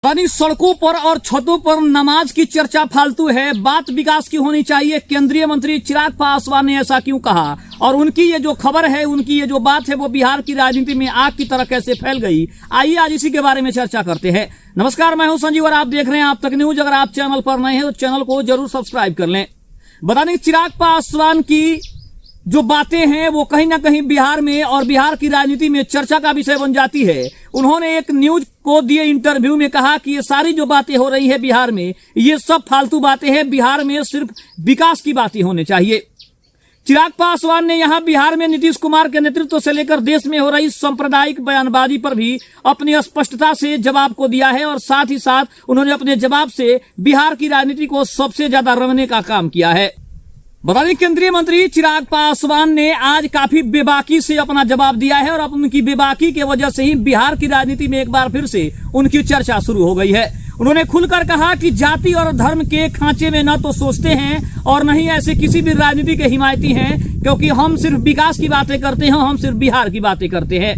यानी सड़कों पर और छतों पर नमाज की चर्चा फालतू है, बात विकास की होनी चाहिए। केंद्रीय मंत्री चिराग पासवान ने ऐसा क्यों कहा और उनकी ये जो खबर है, उनकी ये जो बात है, वो बिहार की राजनीति में आग की तरह कैसे फैल गई, आइए आज इसी के बारे में चर्चा करते हैं। नमस्कार, मैं हूं संजीव और आप देख रहे हैं आप तक न्यूज। अगर आप चैनल पर नए हैं तो चैनल को जरूर सब्सक्राइब कर लें। बता दें चिराग पासवान की जो बातें हैं वो कहीं ना कहीं बिहार में और बिहार की राजनीति में चर्चा का विषय बन जाती है। उन्होंने एक न्यूज को दिए इंटरव्यू में कहा कि ये सारी जो बातें हो रही है बिहार में, ये सब फालतू बातें हैं। बिहार में सिर्फ विकास की बातें होनी चाहिए। चिराग पासवान ने यहां बिहार में नीतीश कुमार के नेतृत्व से लेकर देश में हो रही सांप्रदायिक बयानबाजी पर भी अपनी स्पष्टता से जवाब को दिया है और साथ ही साथ उन्होंने अपने जवाब से बिहार की राजनीति को सबसे ज्यादा रंगने का काम किया है। बता दें केंद्रीय मंत्री चिराग पासवान ने आज काफी बेबाकी से अपना जवाब दिया है और अब उनकी बेबाकी की वजह से ही बिहार की राजनीति में एक बार फिर से उनकी चर्चा शुरू हो गई है। उन्होंने खुलकर कहा कि जाति और धर्म के खांचे में न तो सोचते हैं और न ही ऐसे किसी भी राजनीति के हिमायती हैं, क्योंकि हम सिर्फ विकास की बातें करते हैं, हम सिर्फ बिहार की बातें करते हैं।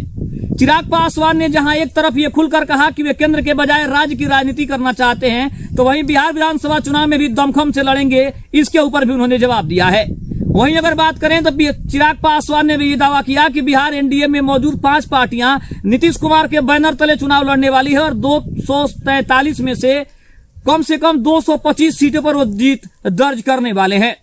चिराग पासवान ने जहां एक तरफ ये खुलकर कहा कि वे केंद्र के बजाय राज्य की राजनीति करना चाहते हैं, तो वहीं बिहार विधानसभा चुनाव में भी दमखम से लड़ेंगे, इसके ऊपर भी उन्होंने जवाब दिया है। वहीं अगर बात करें तो चिराग पासवान ने भी ये दावा किया कि बिहार एनडीए में मौजूद 5 पार्टियां नीतीश कुमार के बैनर तले चुनाव लड़ने वाली है और 243 में से कम 225 सीटों पर वो जीत दर्ज करने वाले हैं।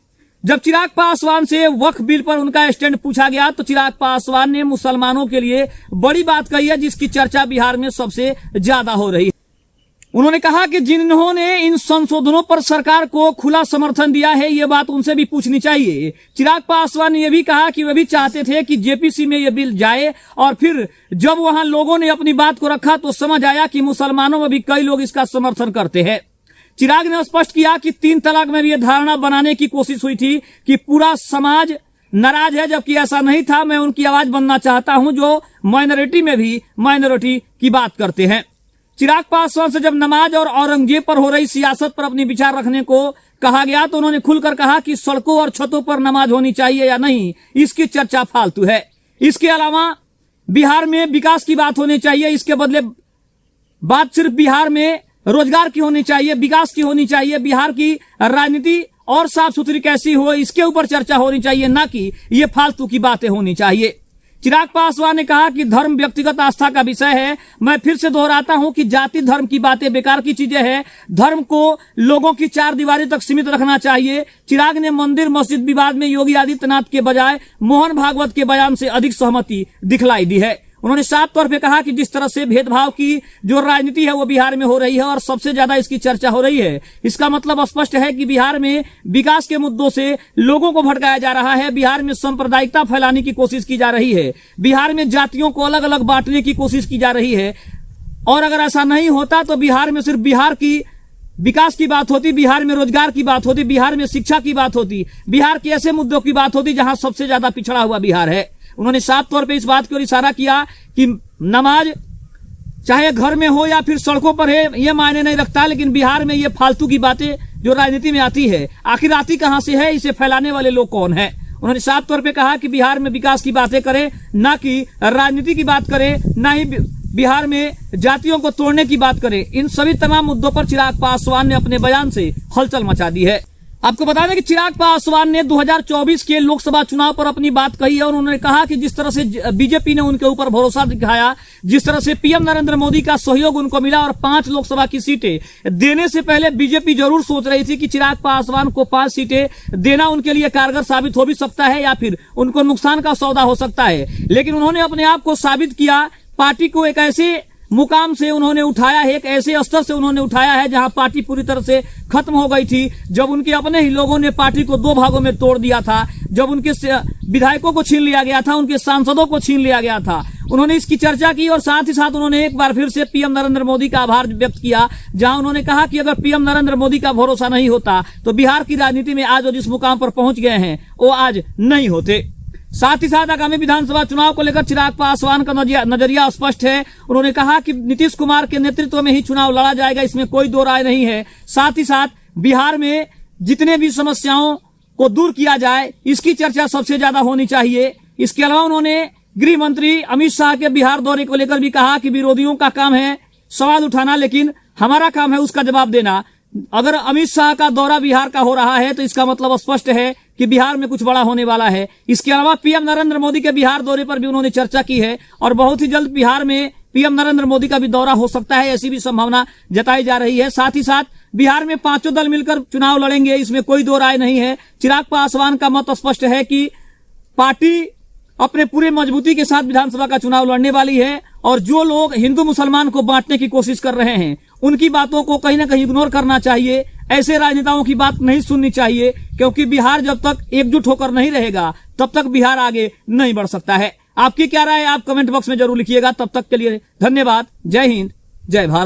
जब चिराग पासवान से वक्फ बिल पर उनका स्टैंड पूछा गया तो चिराग पासवान ने मुसलमानों के लिए बड़ी बात कही है, जिसकी चर्चा बिहार में सबसे ज्यादा हो रही है। उन्होंने कहा कि जिन्होंने इन संशोधनों पर सरकार को खुला समर्थन दिया है, ये बात उनसे भी पूछनी चाहिए। चिराग पासवान ने यह भी कहा कि वे भी चाहते थे कि जेपीसी में यह बिल जाए और फिर जब वहां लोगों ने अपनी बात को रखा तो समझ आया कि मुसलमानों में भी कई लोग इसका समर्थन करते हैं। चिराग ने स्पष्ट किया कि 3 तलाक में भी यह धारणा बनाने की कोशिश हुई थी कि पूरा समाज नाराज है, जबकि ऐसा नहीं था। मैं उनकी आवाज बनना चाहता हूं जो माइनॉरिटी में भी माइनॉरिटी की बात करते हैं। चिराग पासवान से जब नमाज और औरंगजेब पर हो रही सियासत पर अपनी विचार रखने को कहा गया तो उन्होंने खुलकर कहा कि सड़कों और छतों पर नमाज होनी चाहिए या नहीं, इसकी चर्चा फालतू है। इसके अलावा बिहार में विकास की बात होनी चाहिए, इसके बदले बात सिर्फ बिहार में रोजगार की होनी चाहिए, विकास की होनी चाहिए। बिहार की राजनीति और साफ सुथरी कैसी हो, इसके ऊपर चर्चा होनी चाहिए, ना कि ये फालतू की बातें होनी चाहिए। चिराग पासवान ने कहा कि धर्म व्यक्तिगत आस्था का विषय है। मैं फिर से दोहराता हूं कि जाति धर्म की बातें बेकार की चीजें हैं। धर्म को लोगों की 4 दीवारी तक सीमित रखना चाहिए। चिराग ने मंदिर मस्जिद विवाद में योगी आदित्यनाथ के बजाय मोहन भागवत के बयान से अधिक सहमति दिखलाई दी है। उन्होंने साफ तौर पे कहा कि जिस तरह से भेदभाव की जो राजनीति है वो बिहार में हो रही है और सबसे ज्यादा इसकी चर्चा हो रही है, इसका मतलब स्पष्ट है कि बिहार में विकास के मुद्दों से लोगों को भटकाया जा रहा है। बिहार में सांप्रदायिकता फैलाने की कोशिश की जा रही है। बिहार में जातियों को अलग अलग बांटने की कोशिश की जा रही है। और अगर ऐसा नहीं होता तो बिहार में सिर्फ बिहार की विकास की बात होती, बिहार में रोजगार की बात होती, बिहार में शिक्षा की बात होती, बिहार के ऐसे मुद्दों की बात होती जहां सबसे ज्यादा पिछड़ा हुआ बिहार है। उन्होंने साफ तौर पे इस बात की ओर इशारा किया कि नमाज चाहे घर में हो या फिर सड़कों पर है, ये मायने नहीं रखता, लेकिन बिहार में ये फालतू की बातें जो राजनीति में आती है, आखिर आती कहां से है, इसे फैलाने वाले लोग कौन है। उन्होंने साफ तौर पे कहा कि बिहार में विकास की बातें करें, ना कि राजनीति की बात करें, ना ही बिहार में जातियों को तोड़ने की बात करें। इन सभी तमाम मुद्दों पर चिराग पासवान ने अपने बयान से हलचल मचा दी है। आपको बता दें कि चिराग पासवान ने 2024 के लोकसभा चुनाव पर अपनी बात कही है और उन्होंने कहा कि जिस तरह से बीजेपी ने उनके ऊपर भरोसा दिखाया, जिस तरह से पीएम नरेंद्र मोदी का सहयोग उनको मिला और 5 लोकसभा की सीटें देने से पहले बीजेपी जरूर सोच रही थी कि चिराग पासवान को 5 सीटें देना उनके लिए कारगर साबित हो भी सकता है या फिर उनको नुकसान का सौदा हो सकता है। लेकिन उन्होंने अपने आप को साबित किया, पार्टी को एक ऐसे मुकाम से उन्होंने उठाया है, एक ऐसे स्तर से उन्होंने उठाया है जहां पार्टी पूरी तरह से खत्म हो गई थी। जब उनके अपने ही लोगों ने पार्टी को 2 भागों में तोड़ दिया था, जब उनके विधायकों को छीन लिया गया था, उनके सांसदों को छीन लिया गया था, उन्होंने इसकी चर्चा की और साथ ही साथ उन्होंने एक बार फिर से पीएम नरेंद्र मोदी का आभार व्यक्त किया, जहां उन्होंने कहा कि अगर पीएम नरेंद्र मोदी का भरोसा नहीं होता तो बिहार की राजनीति में आज वो जिस मुकाम पर पहुंच गए हैं वो आज नहीं होते। साथ ही साथ आगामी विधानसभा चुनाव को लेकर चिराग पासवान का नजरिया स्पष्ट है। उन्होंने कहा कि नीतीश कुमार के नेतृत्व में ही चुनाव लड़ा जाएगा, इसमें कोई दो राय नहीं है। साथ ही साथ बिहार में जितने भी समस्याओं को दूर किया जाए, इसकी चर्चा सबसे ज्यादा होनी चाहिए। इसके अलावा उन्होंने गृह मंत्री अमित शाह के बिहार दौरे को लेकर भी कहा कि विरोधियों का काम है सवाल उठाना, लेकिन हमारा काम है उसका जवाब देना। अगर अमित शाह का दौरा बिहार का हो रहा है तो इसका मतलब स्पष्ट है कि बिहार में कुछ बड़ा होने वाला है। इसके अलावा पीएम नरेंद्र मोदी के बिहार दौरे पर भी उन्होंने चर्चा की है और बहुत ही जल्द बिहार में पीएम नरेंद्र मोदी का भी दौरा हो सकता है, ऐसी भी संभावना जताई जा रही है। साथ ही साथ बिहार में पांचों दल मिलकर चुनाव लड़ेंगे, इसमें कोई दो राय नहीं है। चिराग पासवान का मत स्पष्ट है कि पार्टी अपने पूरे मजबूती के साथ विधानसभा का चुनाव लड़ने वाली है और जो लोग हिंदू मुसलमान को बांटने की कोशिश कर रहे हैं उनकी बातों को कहीं ना कहीं इग्नोर करना चाहिए। ऐसे राजनेताओं की बात नहीं सुननी चाहिए, क्योंकि बिहार जब तक एकजुट होकर नहीं रहेगा तब तक बिहार आगे नहीं बढ़ सकता है। आपकी क्या राय है आप कमेंट बॉक्स में जरूर लिखिएगा। तब तक के लिए धन्यवाद। जय हिंद, जय भारत।